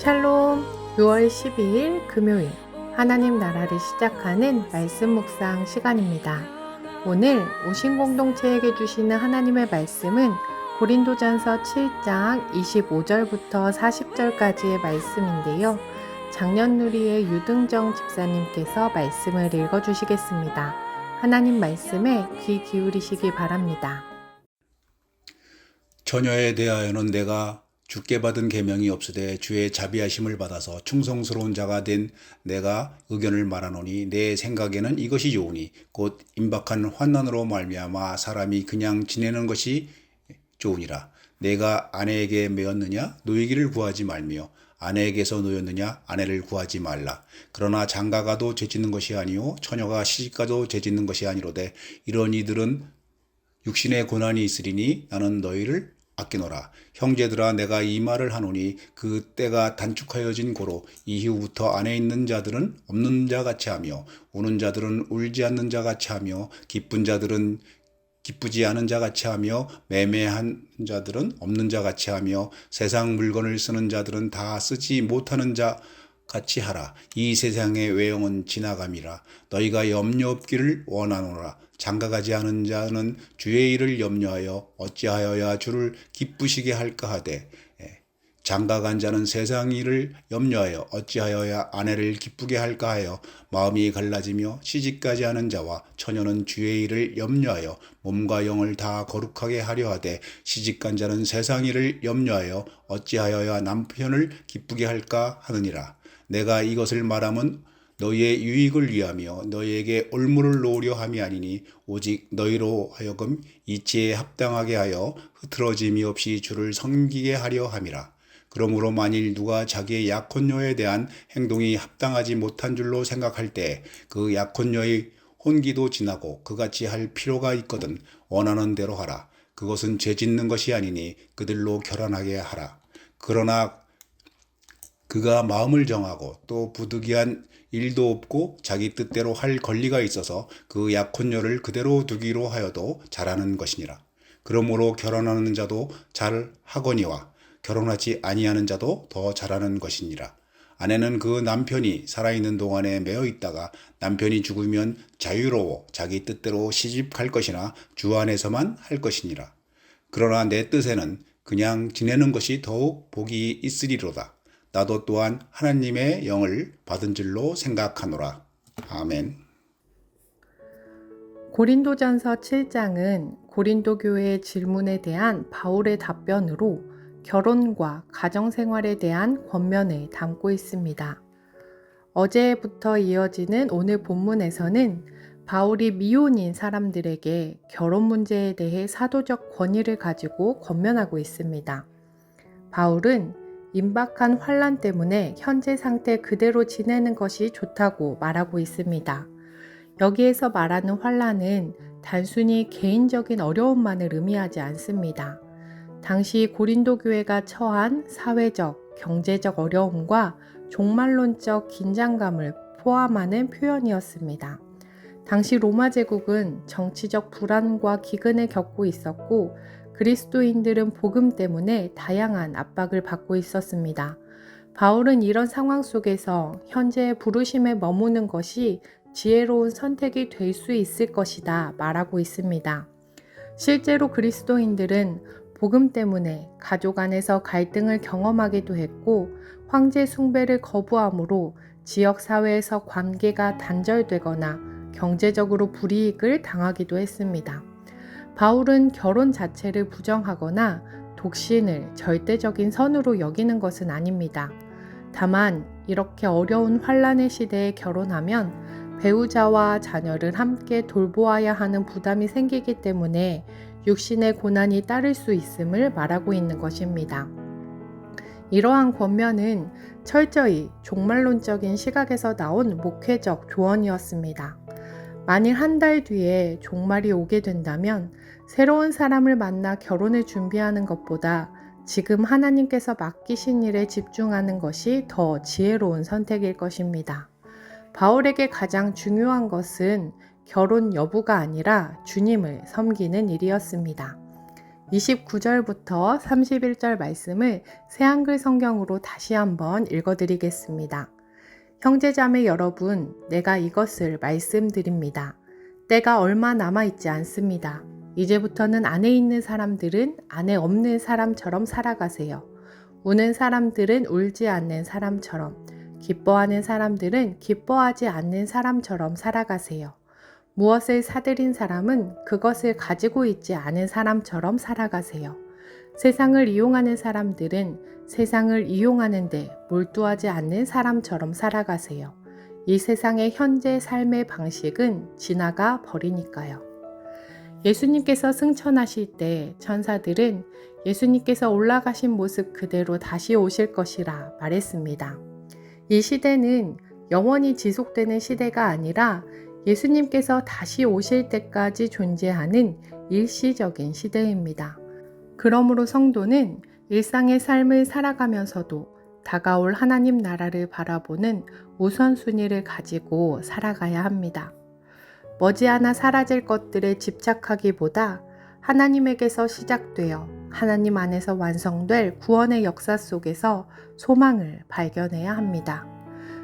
샬롬. 6월 12일 금요일 하나님 나라를 시작하는 말씀 묵상 시간입니다. 오늘 오신 공동체에게 주시는 하나님의 말씀은 고린도전서 7장 25절부터 40절까지의 말씀인데요. 장년누리의 유등정 집사님께서 말씀을 읽어주시겠습니다. 하나님 말씀에 귀 기울이시기 바랍니다. 처녀에 대하여는 내가 주께 받은 계명이 없으되 주의 자비하심을 받아서 충성스러운 자가 된 내가 의견을 말하노니 내 생각에는 이것이 좋으니 곧 임박한 환난으로 말미암아 사람이 그냥 지내는 것이 좋으니라. 내가 아내에게 매었느냐 노이기를 구하지 말며 아내에게서 노였느냐 아내를 구하지 말라. 그러나 장가가도 죄짓는 것이 아니요 처녀가 시집가도 죄짓는 것이 아니로되 이런 이들은 육신의 고난이 있으리니 나는 너희를 아끼노라. 형제들아 내가 이 말을 하노니 그 때가 단축하여진 고로 이후부터 안에 있는 자들은 없는 자 같이 하며 우는 자들은 울지 않는 자 같이 하며 기쁜 자들은 기쁘지 않은 자 같이 하며 매매한 자들은 없는 자 같이 하며 세상 물건을 쓰는 자들은 다 쓰지 못하는 자 같이 하라. 이 세상의 외형은 지나감이라. 너희가 염려 없기를 원하노라. 장가가지 않은 자는 주의 일을 염려하여 어찌하여야 주를 기쁘시게 할까 하되 장가간 자는 세상 일을 염려하여 어찌하여야 아내를 기쁘게 할까 하여 마음이 갈라지며 시집가지 않은 자와 처녀는 주의 일을 염려하여 몸과 영을 다 거룩하게 하려 하되 시집간 자는 세상 일을 염려하여 어찌하여야 남편을 기쁘게 할까 하느니라. 내가 이것을 말함은 너희의 유익을 위하며 너희에게 올무를 놓으려 함이 아니니 오직 너희로 하여금 이치에 합당하게 하여 흐트러짐이 없이 주를 섬기게 하려 함이라. 그러므로 만일 누가 자기의 약혼녀에 대한 행동이 합당하지 못한 줄로 생각할 때 그 약혼녀의 혼기도 지나고 그같이 할 필요가 있거든 원하는 대로 하라. 그것은 죄 짓는 것이 아니니 그들로 결혼하게 하라. 그러나 그가 마음을 정하고 또 부득이한 일도 없고 자기 뜻대로 할 권리가 있어서 그 약혼녀를 그대로 두기로 하여도 잘하는 것이니라. 그러므로 결혼하는 자도 잘하거니와 결혼하지 아니하는 자도 더 잘하는 것이니라. 아내는 그 남편이 살아있는 동안에 매어 있다가 남편이 죽으면 자유로워 자기 뜻대로 시집 갈 것이나 주 안에서만 할 것이니라. 그러나 내 뜻에는 그냥 지내는 것이 더욱 복이 있으리로다. 나도 또한 하나님의 영을 받은 줄로 생각하노라. 아멘. 고린도전서 7장은 고린도 교회의 질문에 대한 바울의 답변으로 결혼과 가정생활에 대한 권면을 담고 있습니다. 어제부터 이어지는 오늘 본문에서는 바울이 미혼인 사람들에게 결혼 문제에 대해 사도적 권위를 가지고 권면하고 있습니다. 바울은 임박한 환난 때문에 현재 상태 그대로 지내는 것이 좋다고 말하고 있습니다. 여기에서 말하는 환난은 단순히 개인적인 어려움만을 의미하지 않습니다. 당시 고린도 교회가 처한 사회적, 경제적 어려움과 종말론적 긴장감을 포함하는 표현이었습니다. 당시 로마 제국은 정치적 불안과 기근을 겪고 있었고 그리스도인들은 복음 때문에 다양한 압박을 받고 있었습니다. 바울은 이런 상황 속에서 현재의 부르심에 머무는 것이 지혜로운 선택이 될 수 있을 것이다 말하고 있습니다. 실제로 그리스도인들은 복음 때문에 가족 안에서 갈등을 경험하기도 했고 황제 숭배를 거부함으로 지역 사회에서 관계가 단절되거나 경제적으로 불이익을 당하기도 했습니다. 바울은 결혼 자체를 부정하거나 독신을 절대적인 선으로 여기는 것은 아닙니다. 다만 이렇게 어려운 환난의 시대에 결혼하면 배우자와 자녀를 함께 돌보아야 하는 부담이 생기기 때문에 육신의 고난이 따를 수 있음을 말하고 있는 것입니다. 이러한 권면은 철저히 종말론적인 시각에서 나온 목회적 조언이었습니다. 만일 한 달 뒤에 종말이 오게 된다면 새로운 사람을 만나 결혼을 준비하는 것보다 지금 하나님께서 맡기신 일에 집중하는 것이 더 지혜로운 선택일 것입니다. 바울에게 가장 중요한 것은 결혼 여부가 아니라 주님을 섬기는 일이었습니다. 29절부터 31절 말씀을 새한글 성경으로 다시 한번 읽어드리겠습니다. 형제자매 여러분, 내가 이것을 말씀드립니다. 때가 얼마 남아있지 않습니다. 이제부터는 안에 있는 사람들은 안에 없는 사람처럼 살아가세요. 우는 사람들은 울지 않는 사람처럼, 기뻐하는 사람들은 기뻐하지 않는 사람처럼 살아가세요. 무엇을 사들인 사람은 그것을 가지고 있지 않은 사람처럼 살아가세요. 세상을 이용하는 사람들은 세상을 이용하는데 몰두하지 않는 사람처럼 살아가세요. 이 세상의 현재 삶의 방식은 지나가 버리니까요. 예수님께서 승천하실 때 천사들은 예수님께서 올라가신 모습 그대로 다시 오실 것이라 말했습니다. 이 시대는 영원히 지속되는 시대가 아니라 예수님께서 다시 오실 때까지 존재하는 일시적인 시대입니다. 그러므로 성도는 일상의 삶을 살아가면서도 다가올 하나님 나라를 바라보는 우선순위를 가지고 살아가야 합니다. 머지않아 사라질 것들에 집착하기보다 하나님에게서 시작되어 하나님 안에서 완성될 구원의 역사 속에서 소망을 발견해야 합니다.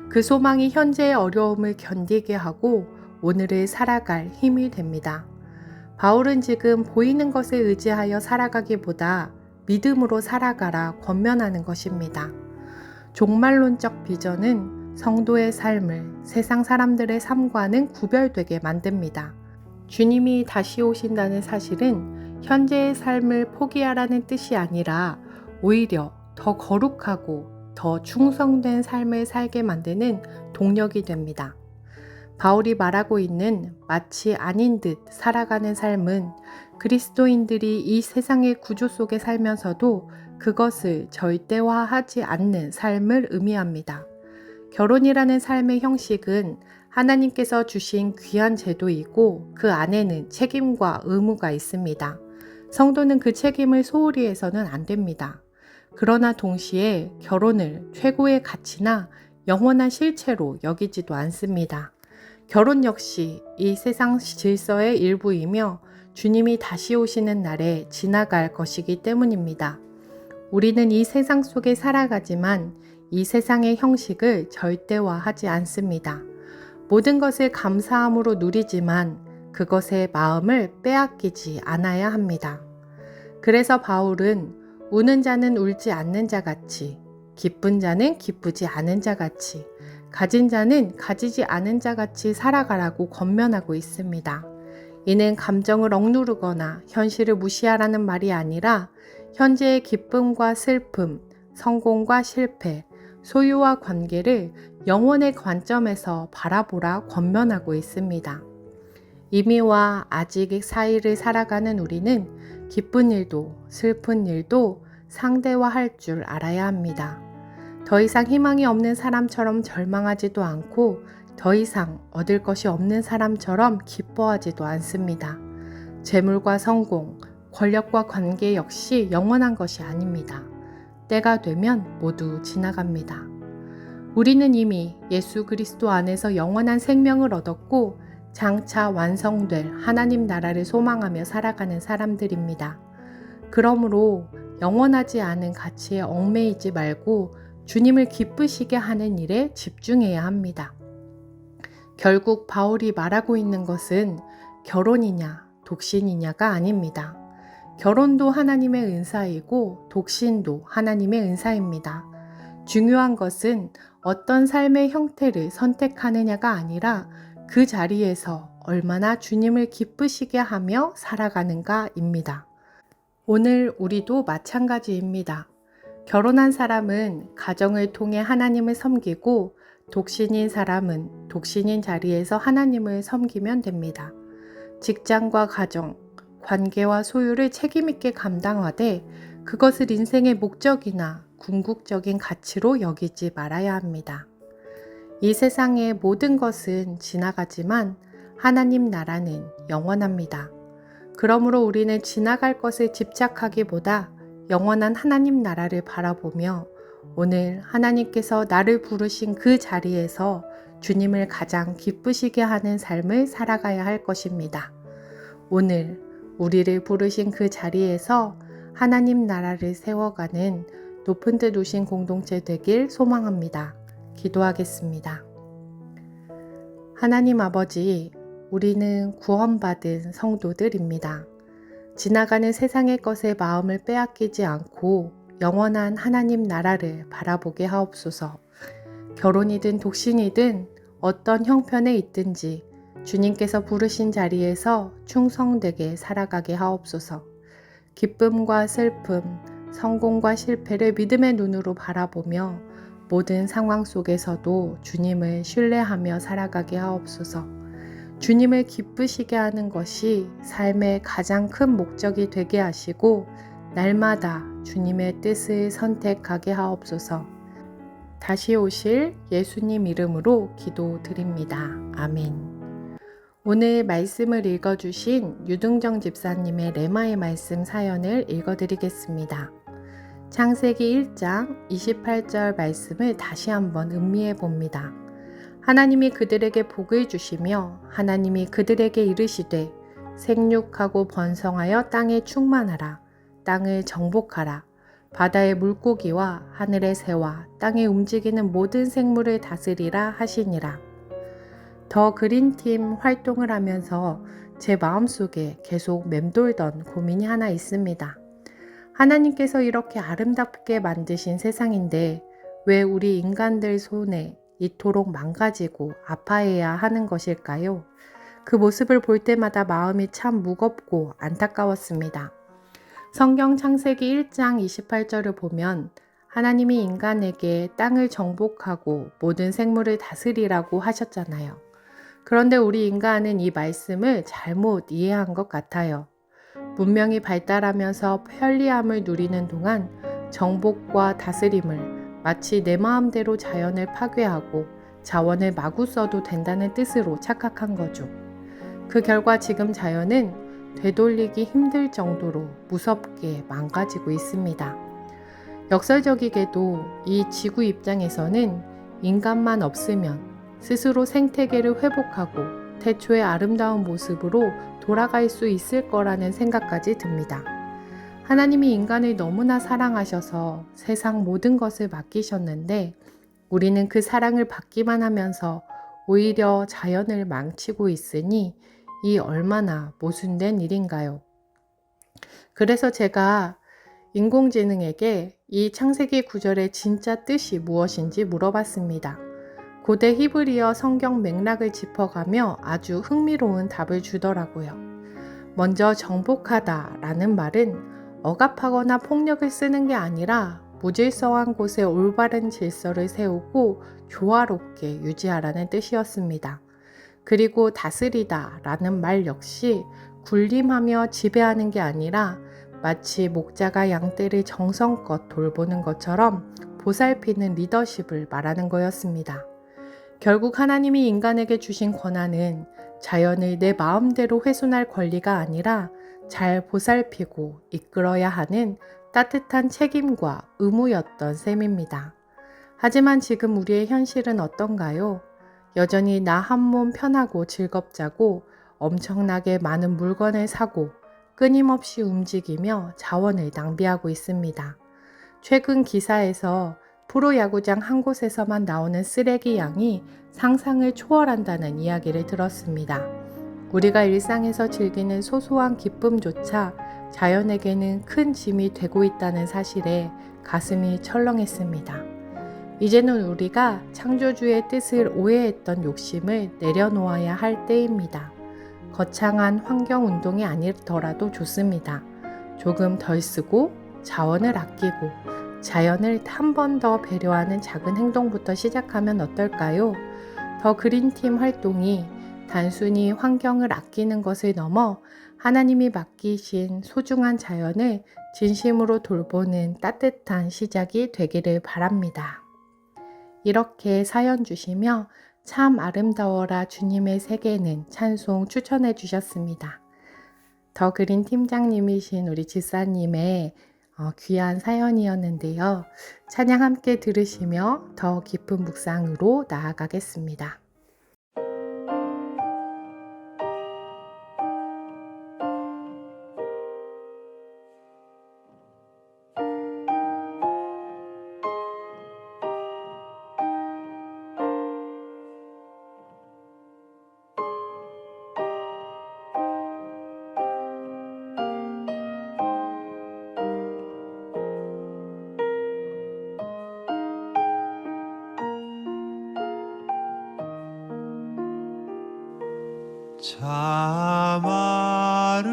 그 소망이 현재의 어려움을 견디게 하고 오늘을 살아갈 힘이 됩니다. 바울은 지금 보이는 것에 의지하여 살아가기보다 믿음으로 살아가라 권면하는 것입니다. 종말론적 비전은 성도의 삶을 세상 사람들의 삶과는 구별되게 만듭니다. 주님이 다시 오신다는 사실은 현재의 삶을 포기하라는 뜻이 아니라 오히려 더 거룩하고 더 충성된 삶을 살게 만드는 동력이 됩니다. 바울이 말하고 있는 마치 아닌 듯 살아가는 삶은 그리스도인들이 이 세상의 구조 속에 살면서도 그것을 절대화하지 않는 삶을 의미합니다. 결혼이라는 삶의 형식은 하나님께서 주신 귀한 제도이고 그 안에는 책임과 의무가 있습니다. 성도는 그 책임을 소홀히 해서는 안 됩니다. 그러나 동시에 결혼을 최고의 가치나 영원한 실체로 여기지도 않습니다. 결혼 역시 이 세상 질서의 일부이며 주님이 다시 오시는 날에 지나갈 것이기 때문입니다. 우리는 이 세상 속에 살아가지만 이 세상의 형식을 절대화하지 않습니다. 모든 것을 감사함으로 누리지만 그것의 마음을 빼앗기지 않아야 합니다. 그래서 바울은 우는 자는 울지 않는 자 같이, 기쁜 자는 기쁘지 않은 자 같이, 가진 자는 가지지 않은 자 같이 살아가라고 권면하고 있습니다. 이는 감정을 억누르거나 현실을 무시하라는 말이 아니라 현재의 기쁨과 슬픔, 성공과 실패, 소유와 관계를 영혼의 관점에서 바라보라 권면하고 있습니다. 이미와 아직 사이를 살아가는 우리는 기쁜 일도 슬픈 일도 상대화할 줄 알아야 합니다. 더 이상 희망이 없는 사람처럼 절망하지도 않고 더 이상 얻을 것이 없는 사람처럼 기뻐하지도 않습니다. 재물과 성공, 권력과 관계 역시 영원한 것이 아닙니다. 때가 되면 모두 지나갑니다. 우리는 이미 예수 그리스도 안에서 영원한 생명을 얻었고 장차 완성될 하나님 나라를 소망하며 살아가는 사람들입니다. 그러므로 영원하지 않은 가치에 얽매이지 말고 주님을 기쁘시게 하는 일에 집중해야 합니다. 결국 바울이 말하고 있는 것은 결혼이냐 독신이냐가 아닙니다. 결혼도 하나님의 은사이고 독신도 하나님의 은사입니다. 중요한 것은 어떤 삶의 형태를 선택하느냐가 아니라 그 자리에서 얼마나 주님을 기쁘시게 하며 살아가는가입니다. 오늘 우리도 마찬가지입니다. 결혼한 사람은 가정을 통해 하나님을 섬기고 독신인 사람은 독신인 자리에서 하나님을 섬기면 됩니다. 직장과 가정, 관계와 소유를 책임있게 감당하되 그것을 인생의 목적이나 궁극적인 가치로 여기지 말아야 합니다. 이 세상의 모든 것은 지나가지만 하나님 나라는 영원합니다. 그러므로 우리는 지나갈 것에 집착하기보다 영원한 하나님 나라를 바라보며 오늘 하나님께서 나를 부르신 그 자리에서 주님을 가장 기쁘시게 하는 삶을 살아가야 할 것입니다. 오늘 우리를 부르신 그 자리에서 하나님 나라를 세워가는 높은 데 두신 공동체 되길 소망합니다. 기도하겠습니다. 하나님 아버지, 우리는 구원받은 성도들입니다. 지나가는 세상의 것에 마음을 빼앗기지 않고 영원한 하나님 나라를 바라보게 하옵소서. 결혼이든 독신이든 어떤 형편에 있든지 주님께서 부르신 자리에서 충성되게 살아가게 하옵소서. 기쁨과 슬픔, 성공과 실패를 믿음의 눈으로 바라보며 모든 상황 속에서도 주님을 신뢰하며 살아가게 하옵소서. 주님을 기쁘시게 하는 것이 삶의 가장 큰 목적이 되게 하시고 날마다 주님의 뜻을 선택하게 하옵소서. 다시 오실 예수님 이름으로 기도드립니다. 아멘. 오늘 말씀을 읽어주신 유등정 집사님의 레마의 말씀 사연을 읽어드리겠습니다. 창세기 1장 28절 말씀을 다시 한번 음미해 봅니다. 하나님이 그들에게 복을 주시며 하나님이 그들에게 이르시되 생육하고 번성하여 땅에 충만하라. 땅을 정복하라. 바다의 물고기와 하늘의 새와 땅에 움직이는 모든 생물을 다스리라 하시니라. 더 그린팀 활동을 하면서 제 마음속에 계속 맴돌던 고민이 하나 있습니다. 하나님께서 이렇게 아름답게 만드신 세상인데 왜 우리 인간들 손에 이토록 망가지고 아파해야 하는 것일까요? 그 모습을 볼 때마다 마음이 참 무겁고 안타까웠습니다. 성경 창세기 1장 28절을 보면 하나님이 인간에게 땅을 정복하고 모든 생물을 다스리라고 하셨잖아요. 그런데 우리 인간은 이 말씀을 잘못 이해한 것 같아요. 문명이 발달하면서 편리함을 누리는 동안 정복과 다스림을 마치 내 마음대로 자연을 파괴하고 자원을 마구 써도 된다는 뜻으로 착각한 거죠. 그 결과 지금 자연은 되돌리기 힘들 정도로 무섭게 망가지고 있습니다. 역설적이게도 이 지구 입장에서는 인간만 없으면 스스로 생태계를 회복하고 태초의 아름다운 모습으로 돌아갈 수 있을 거라는 생각까지 듭니다. 하나님이 인간을 너무나 사랑하셔서 세상 모든 것을 맡기셨는데 우리는 그 사랑을 받기만 하면서 오히려 자연을 망치고 있으니 이 얼마나 모순된 일인가요? 그래서 제가 인공지능에게 이 창세기 구절의 진짜 뜻이 무엇인지 물어봤습니다. 고대 히브리어 성경 맥락을 짚어가며 아주 흥미로운 답을 주더라고요. 먼저 정복하다 라는 말은 억압하거나 폭력을 쓰는 게 아니라 무질서한 곳에 올바른 질서를 세우고 조화롭게 유지하라는 뜻이었습니다. 그리고 다스리다 라는 말 역시 군림하며 지배하는 게 아니라 마치 목자가 양떼를 정성껏 돌보는 것처럼 보살피는 리더십을 말하는 거였습니다. 결국 하나님이 인간에게 주신 권한은 자연을 내 마음대로 훼손할 권리가 아니라 잘 보살피고 이끌어야 하는 따뜻한 책임과 의무였던 셈입니다. 하지만 지금 우리의 현실은 어떤가요? 여전히 나 한 몸 편하고 즐겁자고 엄청나게 많은 물건을 사고 끊임없이 움직이며 자원을 낭비하고 있습니다. 최근 기사에서 프로야구장 한 곳에서만 나오는 쓰레기 양이 상상을 초월한다는 이야기를 들었습니다. 우리가 일상에서 즐기는 소소한 기쁨조차 자연에게는 큰 짐이 되고 있다는 사실에 가슴이 철렁했습니다. 이제는 우리가 창조주의 뜻을 오해했던 욕심을 내려놓아야 할 때입니다. 거창한 환경운동이 아니더라도 좋습니다. 조금 덜 쓰고 자원을 아끼고 자연을 한 번 더 배려하는 작은 행동부터 시작하면 어떨까요? 더 그린팀 활동이 단순히 환경을 아끼는 것을 넘어 하나님이 맡기신 소중한 자연을 진심으로 돌보는 따뜻한 시작이 되기를 바랍니다. 이렇게 사연 주시며 참 아름다워라 주님의 세계는 찬송 추천해 주셨습니다. 더 그린 팀장님이신 우리 집사님의 귀한 사연이었는데요. 찬양 함께 들으시며 더 깊은 묵상으로 나아가겠습니다. 참 아름다워라.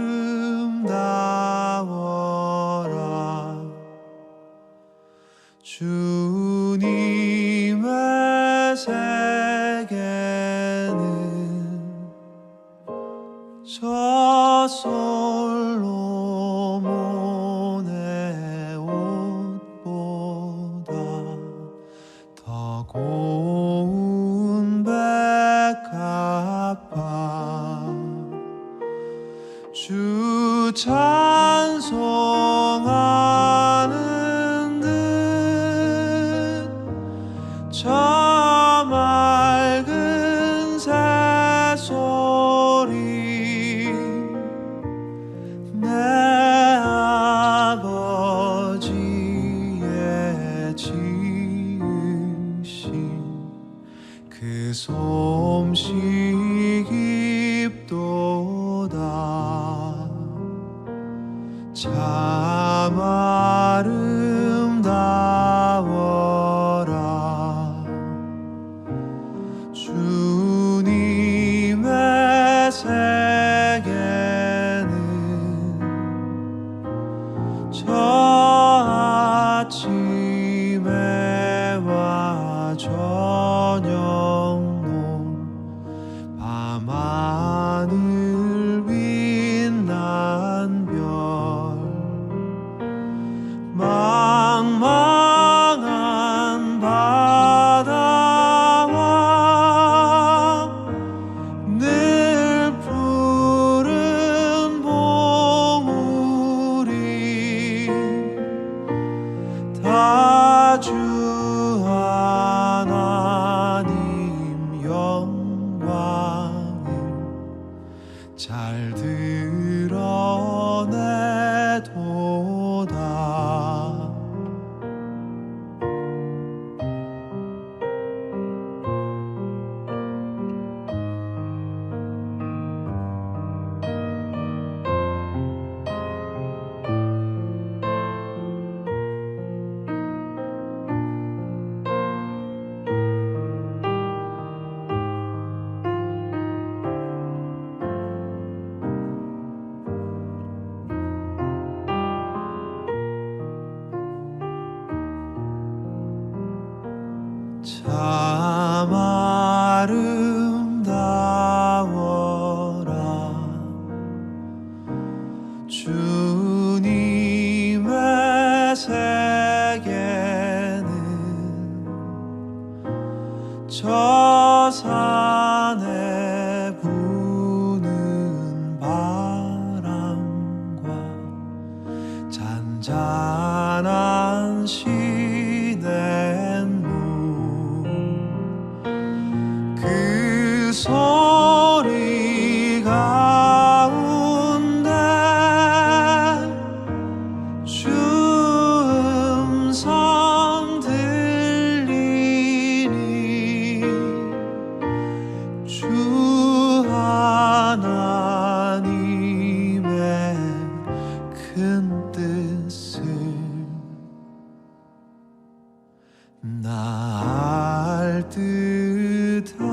주님의 세계는 저 솔로몬의 옷보다 더 고운 백합화. 주 찬송하는 듯 저 맑은 새소리 내 아버지의 지으신 그 솜씨 깊도다. 참 아름다워라. 주님의 세계는 저 아침에와 저녁노 밤하늘 빛난 별 망망한 바다와 늘 푸른 봉우리 다 주 하나님 영광을 잘 드러내도다. 참 아름다워라. 주님의 세계는 저 산에 부는 바람과 잔잔한 시냇물 그 소리 가운데 주 음성 들리니 주 하나님의 큰 뜻을 나 알 듯하도다.